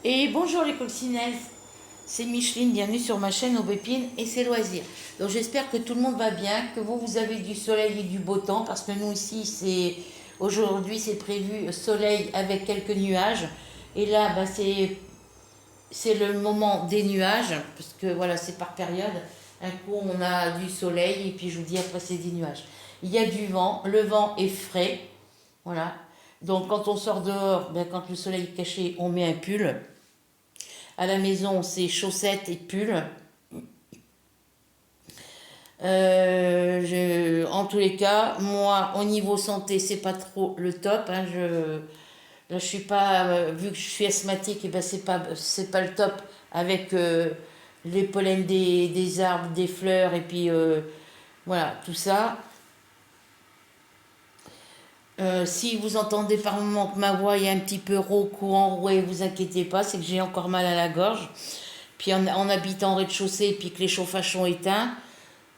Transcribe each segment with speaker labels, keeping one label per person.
Speaker 1: Et bonjour les coccinelles, c'est Micheline, bienvenue sur ma chaîne Aubépine et ses loisirs. Donc j'espère que tout le monde va bien, que vous avez du soleil et du beau temps, parce que nous ici, aujourd'hui c'est prévu soleil avec quelques nuages. Et là, bah, c'est le moment des nuages, parce que voilà, c'est par période. Un coup on a du soleil et puis je vous dis après c'est des nuages. Il y a du vent, le vent est frais, voilà. Donc quand on sort dehors, ben, quand le soleil est caché, on met un pull. À la maison, c'est chaussettes et pulls. En tous les cas, moi, au niveau santé, c'est pas trop le top. Hein, là, je suis pas, vu que je suis asthmatique, et ben c'est pas le top avec les pollens des arbres, des fleurs et puis voilà tout ça. Si vous entendez par moment que ma voix est un petit peu rauque ou enrouée, vous inquiétez pas, c'est que j'ai encore mal à la gorge. Puis en habitant en rez-de-chaussée, puis que les chauffages sont éteints,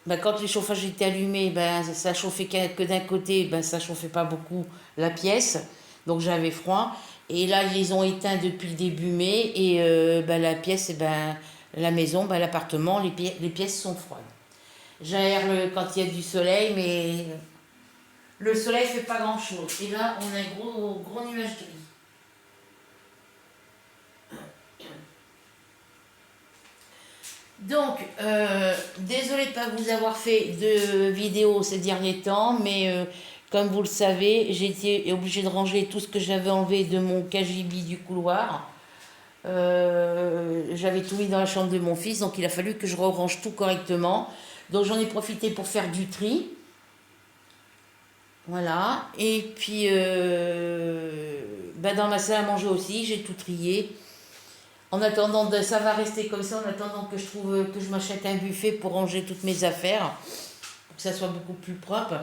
Speaker 1: ben, quand les chauffages étaient allumés, ben, ça chauffait que d'un côté, ben, ça chauffait pas beaucoup la pièce, donc j'avais froid. Et là, ils les ont éteints depuis le début mai, et ben, la pièce, ben, la maison, ben, l'appartement, les pièces sont froides. J'aère quand il y a du soleil, mais le soleil fait pas grand-chose. Et là, on a un gros nuage gris. Donc, désolé de ne pas vous avoir fait de vidéo ces derniers temps, mais comme vous le savez, j'ai été obligée de ranger tout ce que j'avais enlevé de mon cagibi du couloir. J'avais tout mis dans la chambre de mon fils, donc il a fallu que je range tout correctement. Donc j'en ai profité pour faire du tri. Voilà. Et puis, ben, dans ma salle à manger aussi, j'ai tout trié. En attendant, ça va rester comme ça, en attendant que je m'achète un buffet pour ranger toutes mes affaires, pour que ça soit beaucoup plus propre.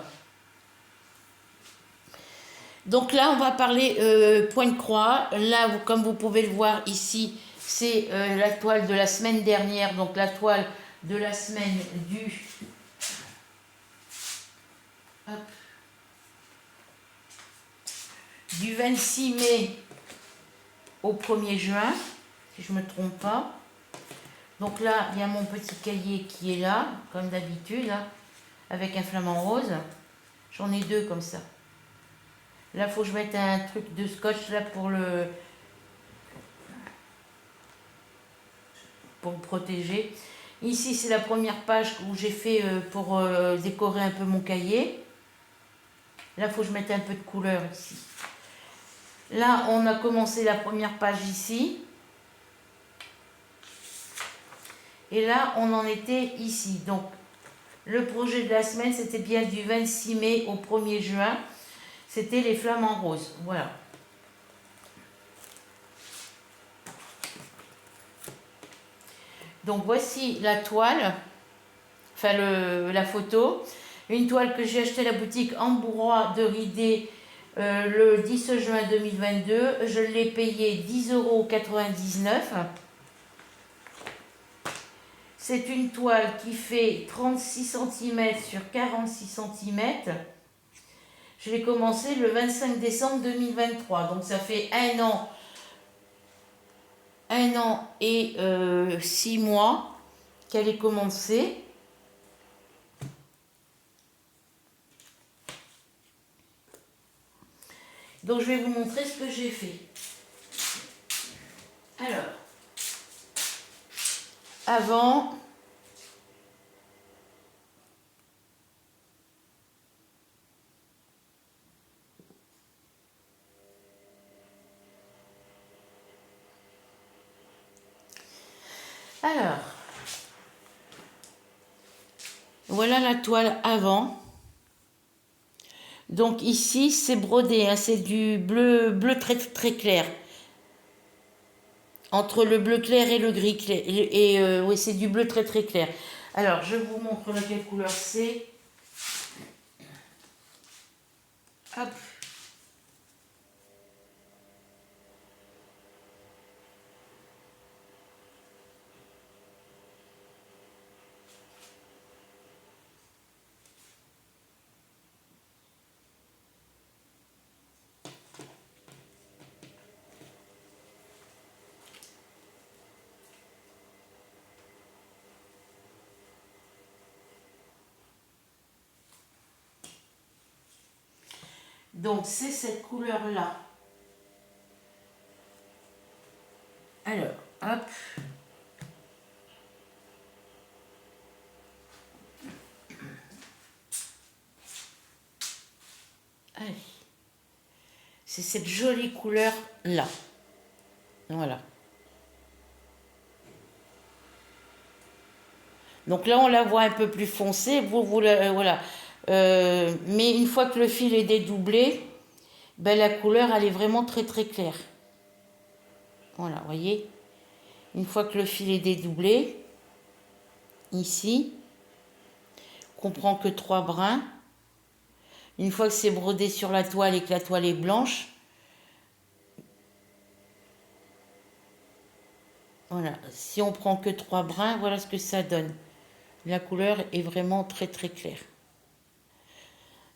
Speaker 1: Donc là, on va parler point de croix. Là, comme vous pouvez le voir ici, c'est la toile de la semaine dernière, donc la toile de la semaine hop, du 26 mai au 1er juin, si je ne me trompe pas. Donc là, il y a mon petit cahier qui est là, comme d'habitude, hein, avec un flamant rose. J'en ai deux comme ça. Là, il faut que je mette un truc de scotch là pour protéger. Ici, c'est la première page où j'ai fait pour décorer un peu mon cahier. Là, il faut que je mette un peu de couleur ici. Là, on a commencé la première page ici. Et là, on en était ici. Donc, le projet de la semaine, c'était bien du 26 mai au 1er juin. C'était les flamants roses. Voilà. Donc, voici la toile, enfin la photo. Une toile que j'ai achetée à la boutique Ambrois de Ridé le 10 juin 2022. Je l'ai payé 10,99 €. C'est une toile qui fait 36 cm sur 46 cm. Je l'ai commencé le 25 décembre 2023. Donc ça fait un an et 6 mois qu'elle est commencée. Donc je vais vous montrer ce que j'ai fait. Alors, avant, alors, voilà la toile avant. Donc ici, c'est brodé, hein, c'est du bleu très très clair. Entre le bleu clair et le gris clair. Et oui, c'est du bleu très très clair. Alors, je vous montre laquelle couleur c'est. Hop. Donc c'est cette couleur-là. Alors, hop. Allez. C'est cette jolie couleur-là. Voilà. Donc là, on la voit un peu plus foncée. Voilà. Mais une fois que le fil est dédoublé, ben, la couleur, elle est vraiment très très claire. Voilà, vous voyez. Une fois que le fil est dédoublé, ici, qu'on prend que 3 brins. Une fois que c'est brodé sur la toile et que la toile est blanche, voilà, si on prend que 3 brins, voilà ce que ça donne. La couleur est vraiment très très claire.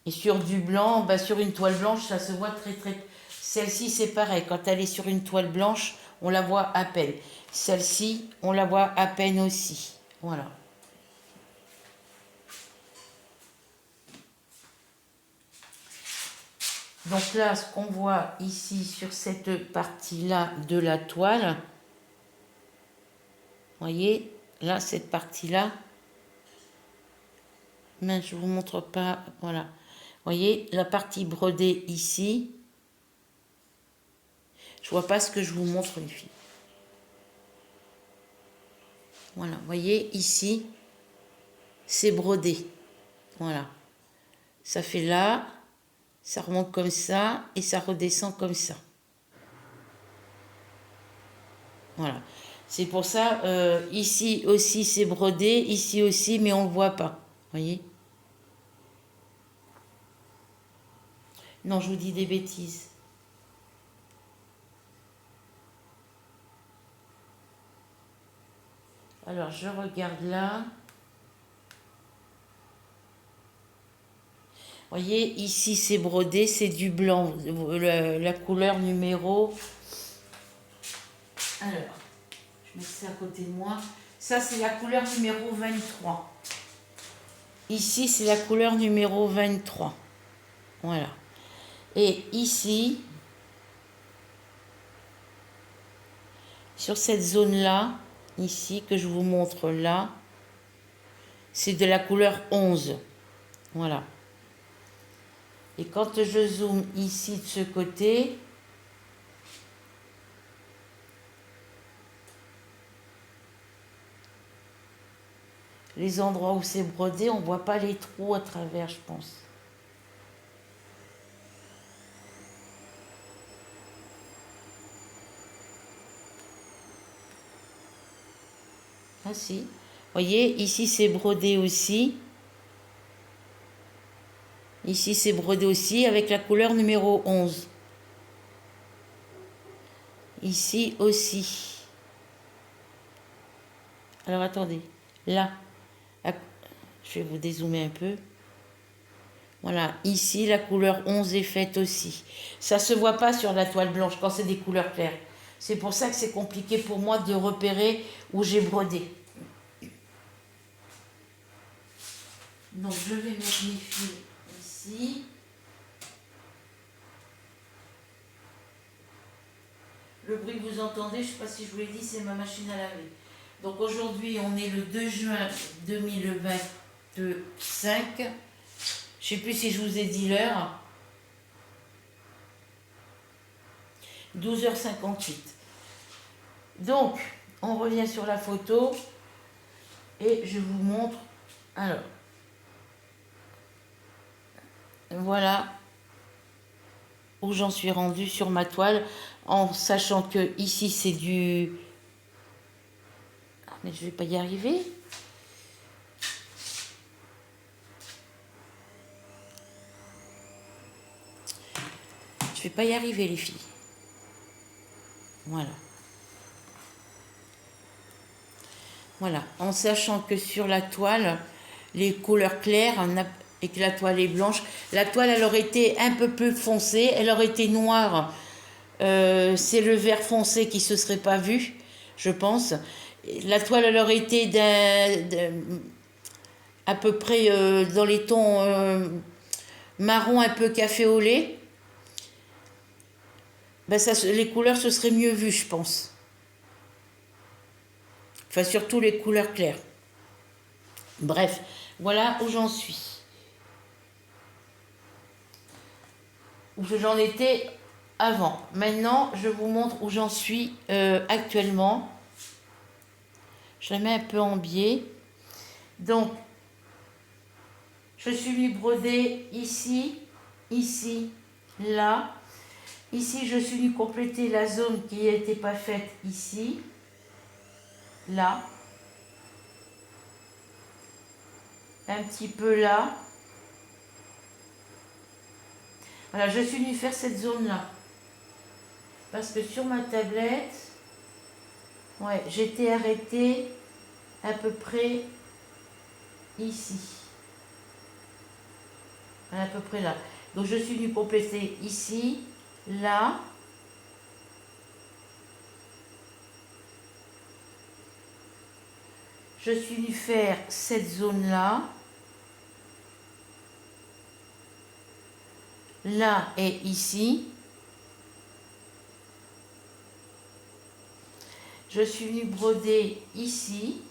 Speaker 1: Et sur du blanc, bah sur une toile blanche, ça se voit très très... Celle-ci, c'est pareil. Quand elle est sur une toile blanche, on la voit à peine. Celle-ci, on la voit à peine aussi. Voilà. Donc là, ce qu'on voit ici sur cette partie-là de la toile, vous voyez, là, cette partie-là, mais je ne vous montre pas, voilà. Vous voyez, la partie brodée ici, je vois pas ce que je vous montre, les filles. Voilà, vous voyez, ici, c'est brodé. Voilà. Ça fait là, ça remonte comme ça, et ça redescend comme ça. Voilà. C'est pour ça, ici aussi, c'est brodé, ici aussi, mais on ne le voit pas. Vous voyez? Non, je vous dis des bêtises. Alors, je regarde là. Vous voyez, ici, c'est brodé, c'est du blanc. La couleur numéro... Alors, je mets ça à côté de moi. Ça, c'est la couleur numéro 23. Ici, c'est la couleur numéro 23. Voilà. Et ici, sur cette zone-là, ici, que je vous montre là, c'est de la couleur 11. Voilà. Et quand je zoome ici de ce côté, les endroits où c'est brodé, on ne voit pas les trous à travers, je pense. Ah si. Vous voyez, ici c'est brodé aussi. Ici c'est brodé aussi avec la couleur numéro 11. Ici aussi. Alors attendez. Là. Je vais vous dézoomer un peu. Voilà. Ici la couleur 11 est faite aussi. Ça ne se voit pas sur la toile blanche quand c'est des couleurs claires. C'est pour ça que c'est compliqué pour moi de repérer où j'ai brodé. Donc je vais mettre mes fils ici. Le bruit que vous entendez, je ne sais pas si je vous l'ai dit, c'est ma machine à laver. Donc aujourd'hui, on est le 2 juin 2025. Je ne sais plus si je vous ai dit l'heure. 12h58. Donc, on revient sur la photo et je vous montre. Alors, voilà où j'en suis rendue sur ma toile, en sachant que ici c'est du... Mais je vais pas y arriver. Je vais pas y arriver, les filles. Voilà. Voilà, en sachant que sur la toile, les couleurs claires et que la toile est blanche, la toile elle aurait été un peu plus foncée, elle aurait été noire. C'est le vert foncé qui se serait pas vu, je pense. La toile elle aurait été à peu près dans les tons marron un peu café au lait. Ben ça, les couleurs, ce serait mieux vu, je pense. Enfin, surtout les couleurs claires. Bref, voilà où j'en suis. Où j'en étais avant. Maintenant, je vous montre où j'en suis actuellement. Je la mets un peu en biais. Donc, je suis venue broder ici, ici, là. Ici, je suis venue compléter la zone qui n'était pas faite ici, là. Un petit peu là. Voilà, je suis venue faire cette zone-là. Parce que sur ma tablette, ouais, j'étais arrêtée à peu près ici. À peu près là. Donc je suis venue compléter ici, là. Je suis venue faire cette zone-là. Là et ici. Je suis venue broder ici.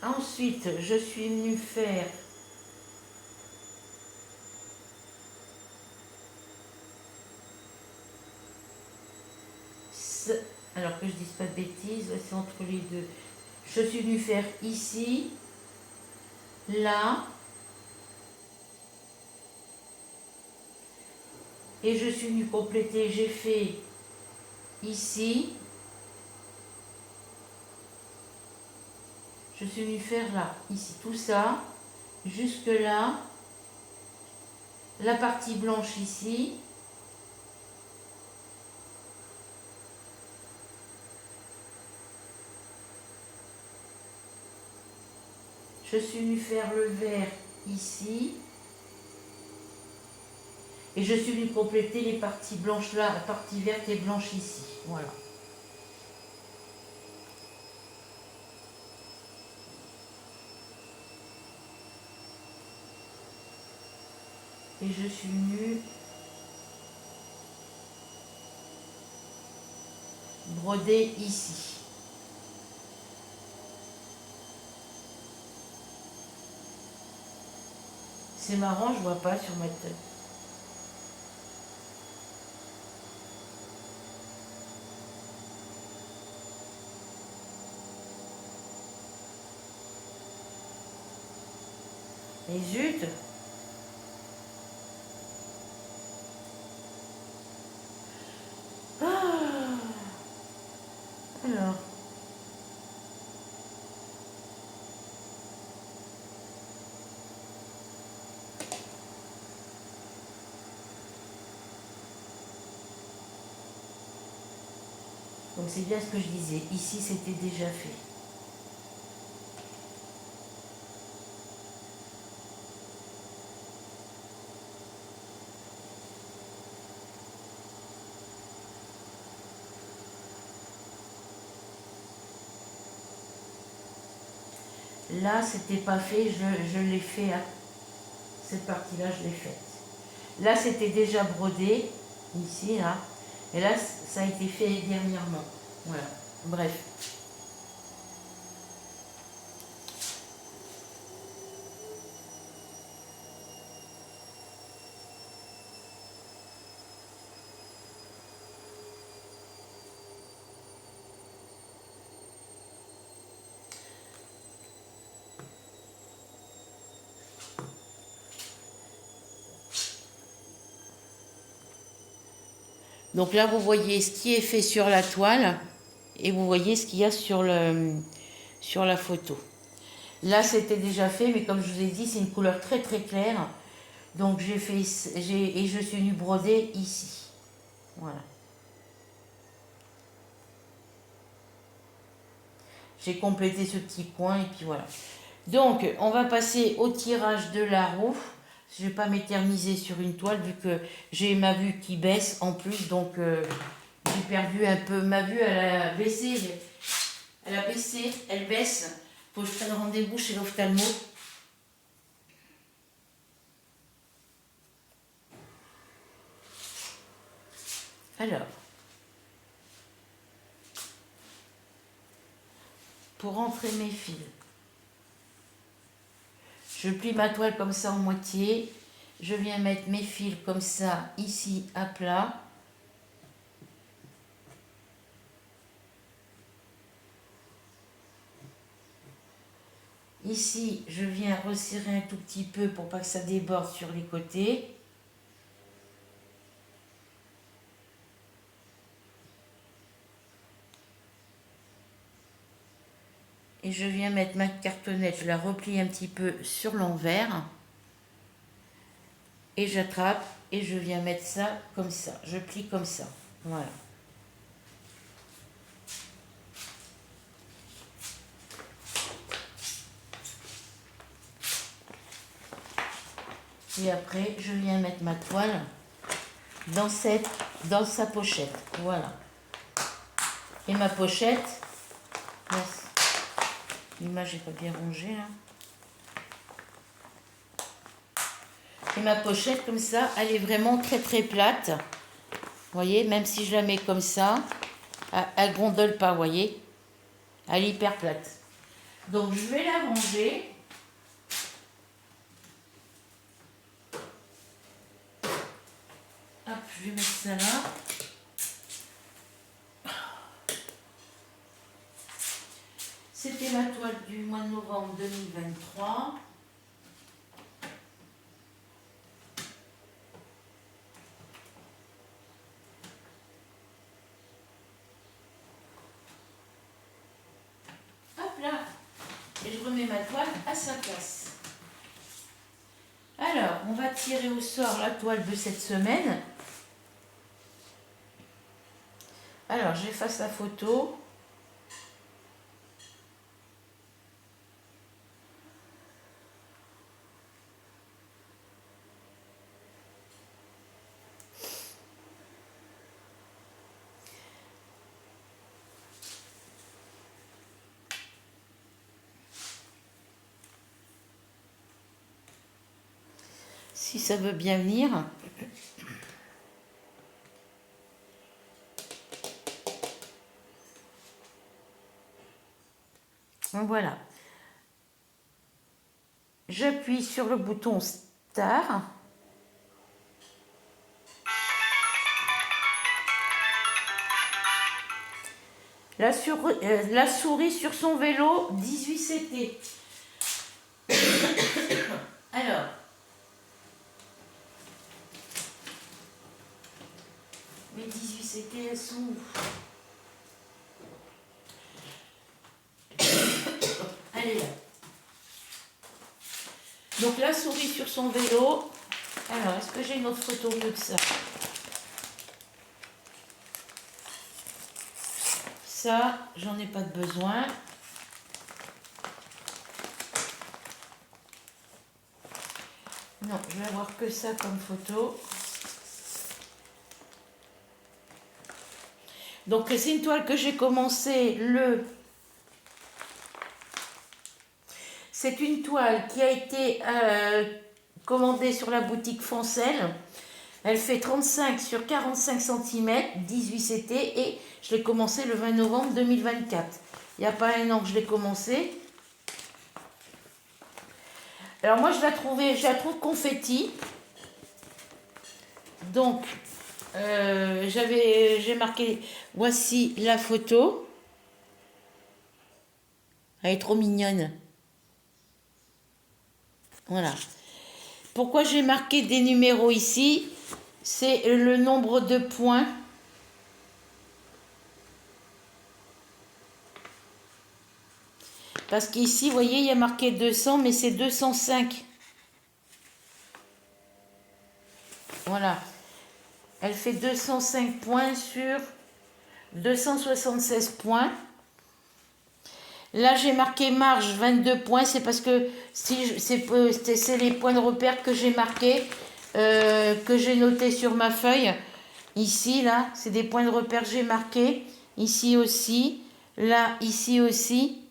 Speaker 1: Ensuite, je suis venue faire alors que je dise pas de bêtises, c'est entre les deux. Je suis venue faire ici, là, et je suis venue compléter, j'ai fait ici, je suis venue faire là, ici, tout ça, jusque là, la partie blanche ici, je suis venue faire le vert ici, et je suis venue compléter les parties blanches là, la partie verte et blanche ici, voilà. Et je suis venue broder ici. C'est marrant, je vois pas sur ma tête. Et zut! Ah, alors. Donc c'est bien ce que je disais. Ici, c'était déjà fait. Là, c'était pas fait, je l'ai fait. Cette partie-là, je l'ai faite. Là, c'était déjà brodé, ici, là. Et là, ça a été fait dernièrement. Voilà. Bref. Donc là, vous voyez ce qui est fait sur la toile et vous voyez ce qu'il y a sur la photo. Là, c'était déjà fait, mais comme je vous ai dit, c'est une couleur très très claire. Donc et je suis venue broder ici. Voilà. J'ai complété ce petit coin et puis voilà. Donc, on va passer au tirage de la roue. Je ne vais pas m'éterniser sur une toile vu que j'ai ma vue qui baisse en plus. Donc, j'ai perdu un peu ma vue. Elle a baissé. Elle baisse. Il faut que je prenne rendez-vous chez l'ophtalmo. Alors, pour rentrer mes fils, je plie ma toile comme ça en moitié. Je viens mettre mes fils comme ça, ici, à plat. Ici, je viens resserrer un tout petit peu pour pas que ça déborde sur les côtés. Et je viens mettre ma cartonnette, je la replie un petit peu sur l'envers. Et j'attrape et je viens mettre ça comme ça. Je plie comme ça. Voilà. Et après, je viens mettre ma toile dans sa pochette. Voilà. Et ma pochette, l'image n'est pas bien rangée là. Et ma pochette comme ça, elle est vraiment très très plate. Vous voyez, même si je la mets comme ça, elle gondole pas, vous voyez. Elle est hyper plate. Donc je vais la ranger. Hop, je vais mettre ça là. C'était la toile du mois de novembre 2023. Hop là. Et je remets ma toile à sa place. Alors, on va tirer au sort la toile de cette semaine. Alors, j'efface la photo. Si ça veut bien venir. Voilà. J'appuie sur le bouton Start. La souris sur son vélo, 18 CT. Alors, mes 18 CT, elles sont où? Elle est là. Donc la souris sur son vélo. Alors, est-ce que j'ai une autre photo mieux que ça? Ça, j'en ai pas de besoin. Non, je vais avoir que ça comme photo. Donc c'est une toile que j'ai commencé C'est une toile qui a été commandée sur la boutique Foncel. Elle fait 35 sur 45 cm, 18 CT et je l'ai commencé le 20 novembre 2024. Il n'y a pas un an que je l'ai commencé. Alors moi je la trouve confetti. Donc j'ai marqué, voici la photo. Elle est trop mignonne. Voilà. Pourquoi j'ai marqué des numéros ici? C'est le nombre de points. Parce qu'ici, vous voyez, il y a marqué 200, mais c'est 205. Voilà. Elle fait 205 points sur 276 points. Là, j'ai marqué marge 22 points. C'est parce que c'est les points de repère que j'ai marqués, que j'ai notés sur ma feuille. Ici, là, c'est des points de repère que j'ai marqués. Ici aussi. Là, ici aussi.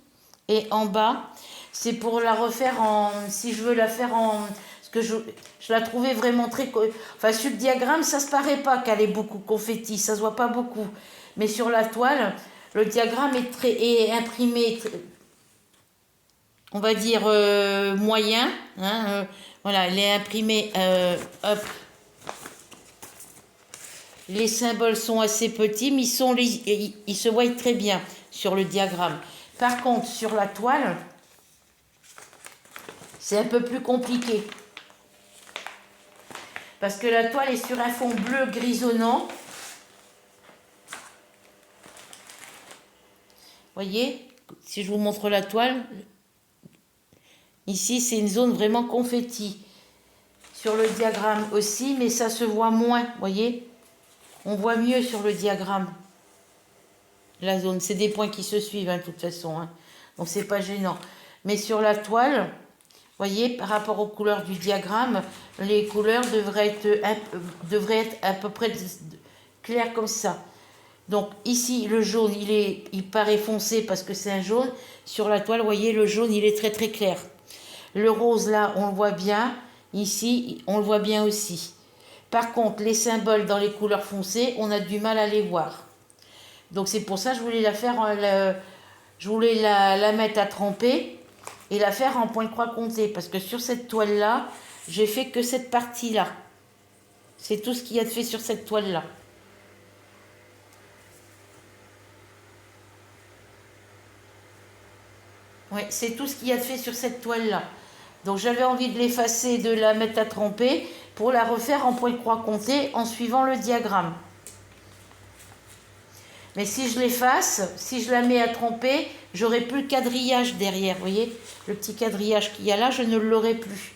Speaker 1: Et en bas, c'est pour la refaire si je veux la faire en... Parce que je la trouvais vraiment très... Enfin, sur le diagramme, ça se paraît pas qu'elle est beaucoup confetti, ça se voit pas beaucoup. Mais sur la toile, le diagramme est imprimé, on va dire, moyen. Hein, voilà, il est imprimé, hop. Les symboles sont assez petits, mais ils se voient très bien sur le diagramme. Par contre, sur la toile, c'est un peu plus compliqué. Parce que la toile est sur un fond bleu grisonnant. Voyez, si je vous montre la toile, ici c'est une zone vraiment confetti. Sur le diagramme aussi, mais ça se voit moins, voyez. On voit mieux sur le diagramme la zone. C'est des points qui se suivent, hein, de toute façon. Hein. Donc c'est pas gênant. Mais sur la toile, voyez, par rapport aux couleurs du diagramme, les couleurs devraient être à peu près claires comme ça. Donc ici, le jaune, il paraît foncé parce que c'est un jaune. Sur la toile, vous voyez, le jaune, il est très très clair. Le rose, là, on le voit bien. Ici, on le voit bien aussi. Par contre, les symboles dans les couleurs foncées, on a du mal à les voir. Donc c'est pour ça que je voulais la faire, je voulais la mettre à tremper et la faire en point de croix compté. Parce que sur cette toile-là, j'ai fait que cette partie-là. C'est tout ce qu'il y a de fait sur cette toile-là. Oui, c'est tout ce qu'il y a de fait sur cette toile-là. Donc j'avais envie de l'effacer, de la mettre à tremper pour la refaire en point de croix compté en suivant le diagramme. Mais si je l'efface, si je la mets à tremper, j'aurai plus le quadrillage derrière. Vous voyez, le petit quadrillage qu'il y a là, je ne l'aurai plus.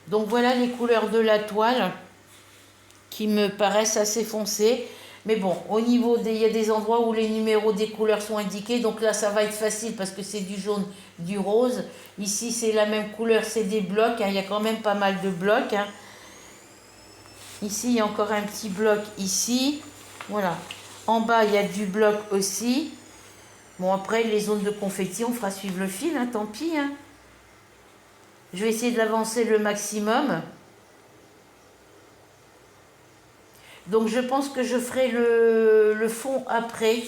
Speaker 1: Donc voilà les couleurs de la toile qui me paraissent assez foncées. Mais bon, au niveau il y a des endroits où les numéros des couleurs sont indiqués. Donc là, ça va être facile parce que c'est du jaune, du rose. Ici, c'est la même couleur, c'est des blocs. Hein, il y a quand même pas mal de blocs. Hein. Ici, il y a encore un petit bloc ici. Voilà. En bas, il y a du bloc aussi. Bon, après, les zones de confetti, on fera suivre le fil, hein, tant pis. Hein. Je vais essayer de l'avancer le maximum. Donc, je pense que je ferai le fond après.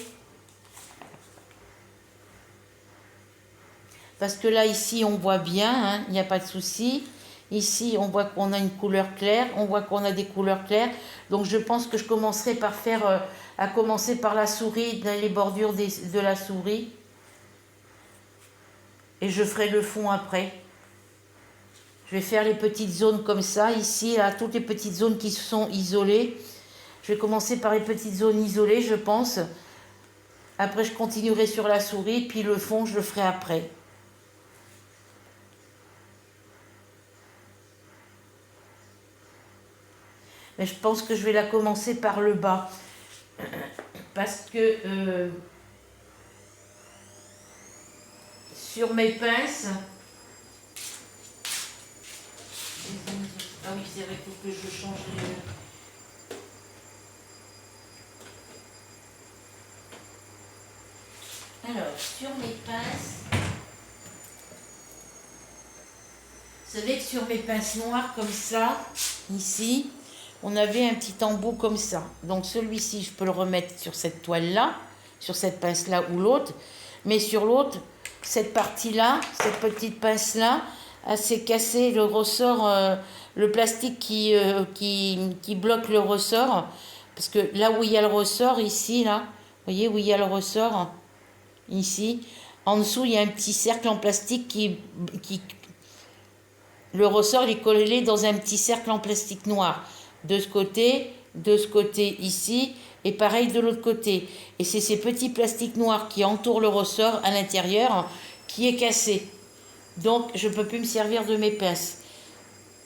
Speaker 1: Parce que là, ici, on voit bien, hein, il n'y a pas de souci. Ici, on voit qu'on a une couleur claire, on voit qu'on a des couleurs claires. Donc, je pense que je commencerai par faire, à commencer par la souris, les bordures de la souris. Et je ferai le fond après. Je vais faire les petites zones comme ça, ici, là, toutes les petites zones qui sont isolées. Je vais commencer par les petites zones isolées, je pense. Après, je continuerai sur la souris, puis le fond, je le ferai après. Mais je pense que je vais la commencer par le bas. Parce que sur mes pinces... Ah oui, c'est vrai que je change les... Alors, sur mes pinces... Vous savez que sur mes pinces noires comme ça, ici... On avait un petit embout comme ça. Donc celui-ci, je peux le remettre sur cette toile-là, sur cette pince-là ou l'autre. Mais sur l'autre, cette partie-là, cette petite pince-là, elle s'est cassée le ressort, le plastique qui bloque le ressort. Parce que là où il y a le ressort, ici, là, vous voyez où il y a le ressort, ici, en dessous, il y a un petit cercle en plastique qui le ressort, il est collé dans un petit cercle en plastique noir. De ce côté ici, et pareil de l'autre côté. Et c'est ces petits plastiques noirs qui entourent le ressort à l'intérieur qui est cassé. Donc, je ne peux plus me servir de mes pinces.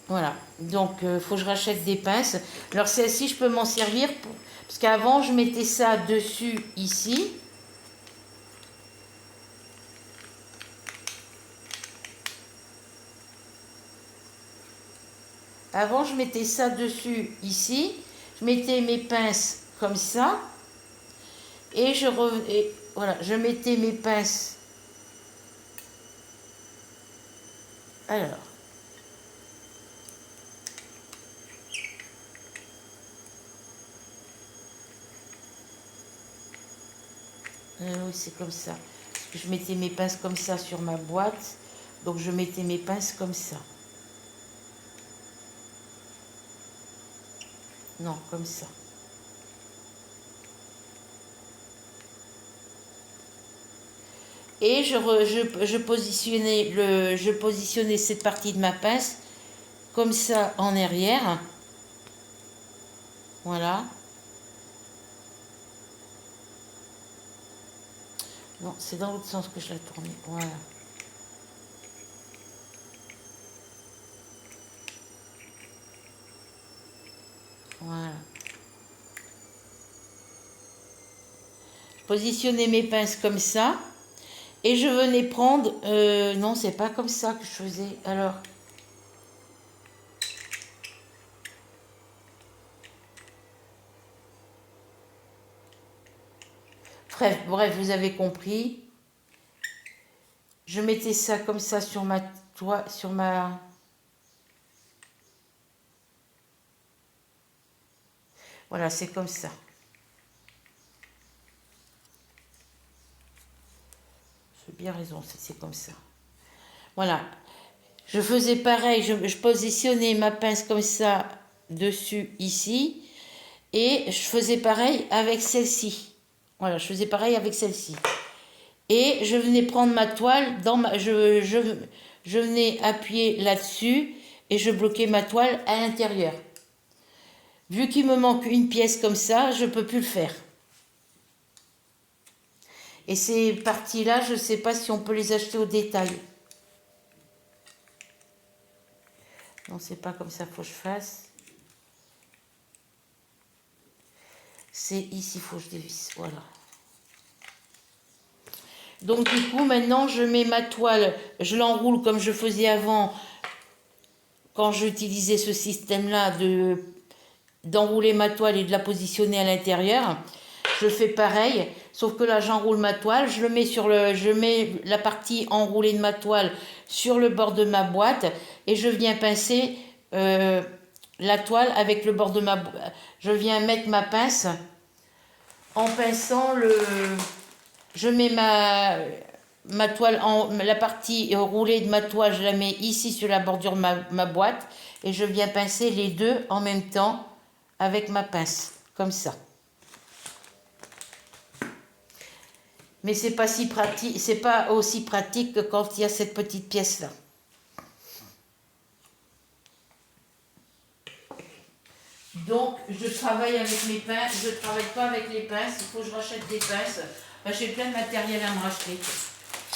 Speaker 1: Voilà. Donc, il faut que je rachète des pinces. Alors, celle-ci, je peux m'en servir parce qu'avant, je mettais ça dessus ici. Avant, je mettais ça dessus, ici. Je mettais mes pinces comme ça. Et voilà, je mettais mes pinces Alors. Oui, c'est comme ça. Parce que je mettais mes pinces comme ça sur ma boîte. Donc je mettais mes pinces comme ça. Non, comme ça. Et je positionnais cette partie de ma pince comme ça en arrière. Voilà. Non, c'est dans l'autre sens que je la tournais. Voilà. Voilà. Je positionnais mes pinces comme ça. Et je venais prendre... non, c'est pas comme ça que je faisais. Alors... Bref, vous avez compris. Je mettais ça comme ça sur ma toile, sur ma... Voilà, c'est comme ça. J'ai bien raison, c'est comme ça. Voilà. Je faisais pareil, je positionnais ma pince comme ça dessus, ici. Et je faisais pareil avec celle-ci. Voilà, je faisais pareil avec celle-ci. Et je venais prendre ma toile, je venais appuyer là-dessus et je bloquais ma toile à l'intérieur. Vu qu'il me manque une pièce comme ça, je ne peux plus le faire. Et ces parties-là, je ne sais pas si on peut les acheter au détail. Non, c'est pas comme ça qu'il faut que je fasse. C'est ici, il faut que je dévisse. Voilà. Donc du coup, maintenant, je mets ma toile, je l'enroule comme je faisais avant, quand j'utilisais ce système-là d'enrouler ma toile et de la positionner à l'intérieur. Je fais pareil, sauf que là, j'enroule ma toile, je mets la partie enroulée de ma toile sur le bord de ma boîte et je viens pincer la toile avec le bord de ma boîte. Je viens mettre ma pince en pinçant je mets ma toile, la partie roulée de ma toile, je la mets ici sur la bordure de ma boîte et je viens pincer les deux en même temps avec ma pince, comme ça. Mais c'est pas si pratique, c'est pas aussi pratique que quand il y a cette petite pièce là. Donc je travaille avec mes pinces, je travaille pas avec les pinces, il faut que je rachète des pinces. J'ai plein de matériel à me racheter.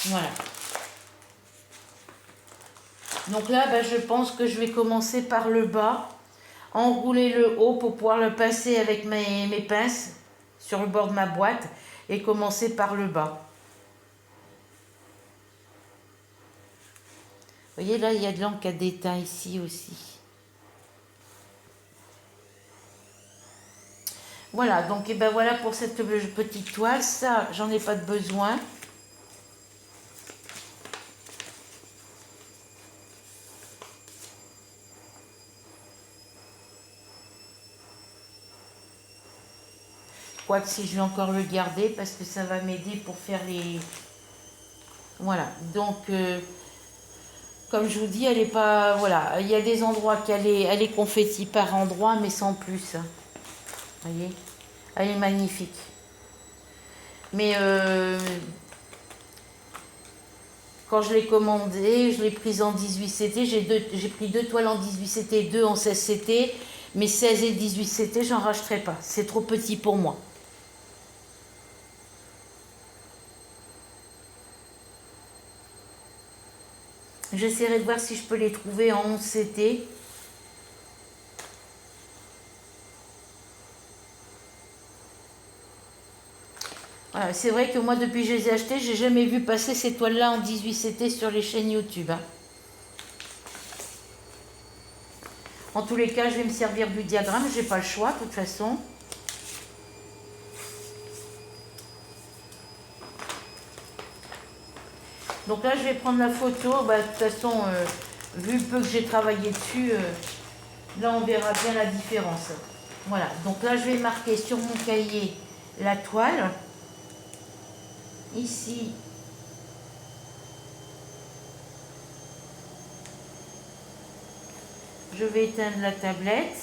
Speaker 1: Voilà. Donc là, je pense que je vais commencer par le bas, enrouler le haut pour pouvoir le pincer avec mes pinces sur le bord de ma boîte et commencer par le bas. Vous voyez là, il y a de l'encre à déteint ici aussi. Voilà, donc et ben voilà pour cette petite toile. Ça, j'en ai pas de besoin. Quoique si je vais encore le garder parce que ça va m'aider pour faire les... Voilà, donc comme je vous dis, elle est pas... Voilà, il y a des endroits qu'elle est confetti par endroit, mais sans plus. Vous voyez, elle est magnifique. Mais quand je l'ai commandée, je l'ai prise en 18 CT. J'ai pris 2 toiles en 18 CT, 2 en 16 CT. Mais 16 et 18 CT, j'en rachèterai pas. C'est trop petit pour moi. J'essaierai de voir si je peux les trouver en 11 CT. Voilà, c'est vrai que moi, depuis que je les ai achetées, j'ai jamais vu passer ces toiles-là en 18 CT sur les chaînes YouTube. Hein. En tous les cas, je vais me servir du diagramme. J'ai pas le choix, de toute façon. Donc là, je vais prendre la photo. De toute façon, vu le peu que j'ai travaillé dessus, là on verra bien la différence. Voilà, donc là je vais marquer sur mon cahier la toile. Ici, je vais éteindre la tablette.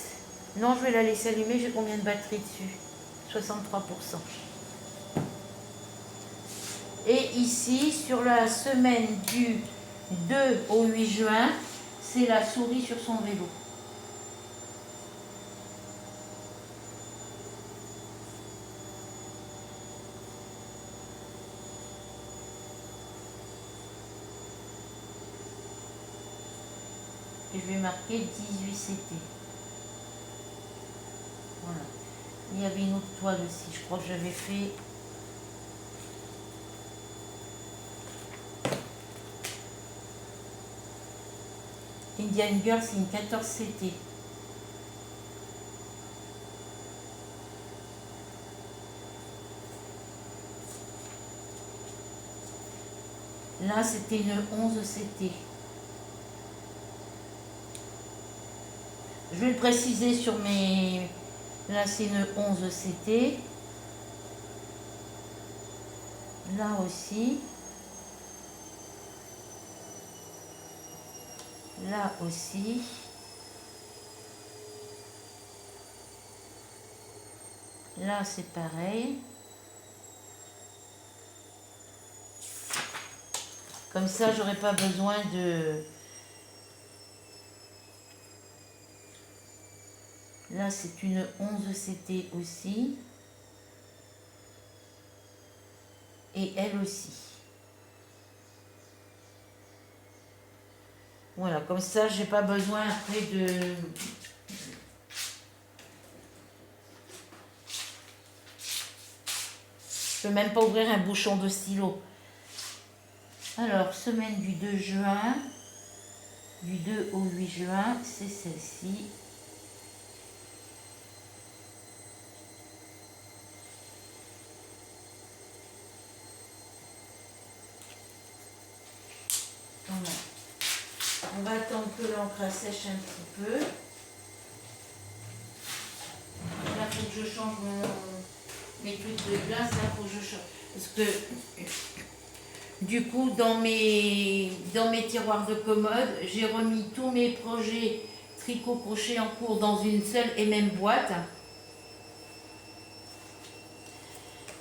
Speaker 1: Non, je vais la laisser allumer. J'ai combien de batterie dessus? 63%. Et ici, sur la semaine du 2 au 8 juin, c'est la souris sur son vélo. Et je vais marquer 18 CT. Voilà. Il y avait une autre toile aussi, je crois que j'avais fait. Indian Girl, c'est une 14 CT. Là, c'était une 11 CT. Je vais le préciser sur mes... Là, c'est une 11 CT. Là aussi. Là aussi. Là, c'est pareil. Comme ça, j'aurais pas besoin de... Là, c'est une 11 CT aussi. Et elle aussi. Voilà, comme ça, j'ai pas besoin après de... Je peux même pas ouvrir un bouchon de stylo. Alors, semaine du 2 juin, du 2 au 8 juin, c'est celle-ci. Voilà. On va attendre que l'encre sèche un petit peu. Là, il faut que je change mes trucs de glace. Là, faut que je change. Parce que, du coup, dans mes tiroirs de commode, j'ai remis tous mes projets tricot-crochet en cours dans une seule et même boîte.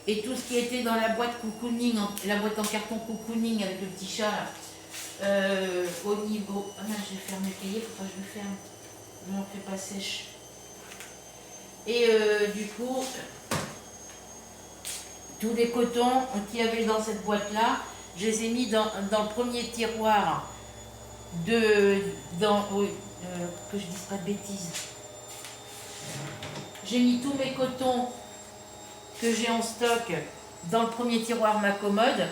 Speaker 1: Et tout ce qui était dans la boîte cocooning, la boîte en carton cocooning avec le petit chat, au niveau... Ah non, je vais fermer le cahier, faut pas que je le ferme. Je n'en fais pas sèche. Et du coup, tous les cotons qu'il y avait dans cette boîte-là, je les ai mis dans le premier tiroir que je dise pas de bêtises. J'ai mis tous mes cotons que j'ai en stock dans le premier tiroir ma commode,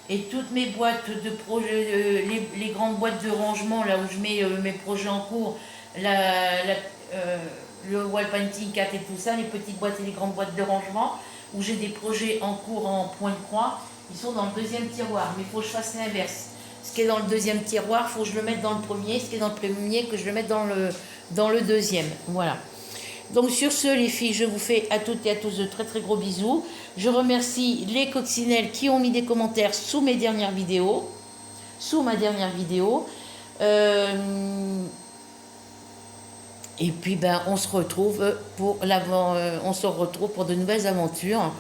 Speaker 1: et toutes mes boîtes de projets, les grandes boîtes de rangement là où je mets mes projets en cours, le wall painting 4 et tout ça, les petites boîtes et les grandes boîtes de rangement où j'ai des projets en cours en point de croix, ils sont dans le deuxième tiroir. Mais il faut que je fasse l'inverse. Ce qui est dans le deuxième tiroir, il faut que je le mette dans le premier. Ce qui est dans le premier, que je le mette dans le deuxième. Voilà. Donc sur ce, les filles, je vous fais à toutes et à tous de très très gros bisous. Je remercie les coccinelles qui ont mis des commentaires sous mes dernières vidéos. Sous ma dernière vidéo. Et puis ben, on se retrouve pour de nouvelles aventures.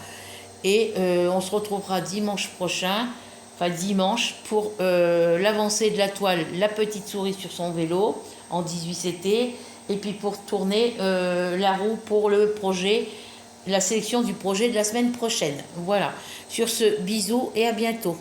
Speaker 1: Et on se retrouvera dimanche prochain, enfin dimanche, pour l'avancée de la toile, la petite souris sur son vélo en 18 CT. Et puis pour tourner la roue pour le projet, la sélection du projet de la semaine prochaine. Voilà. Sur ce, bisous et à bientôt.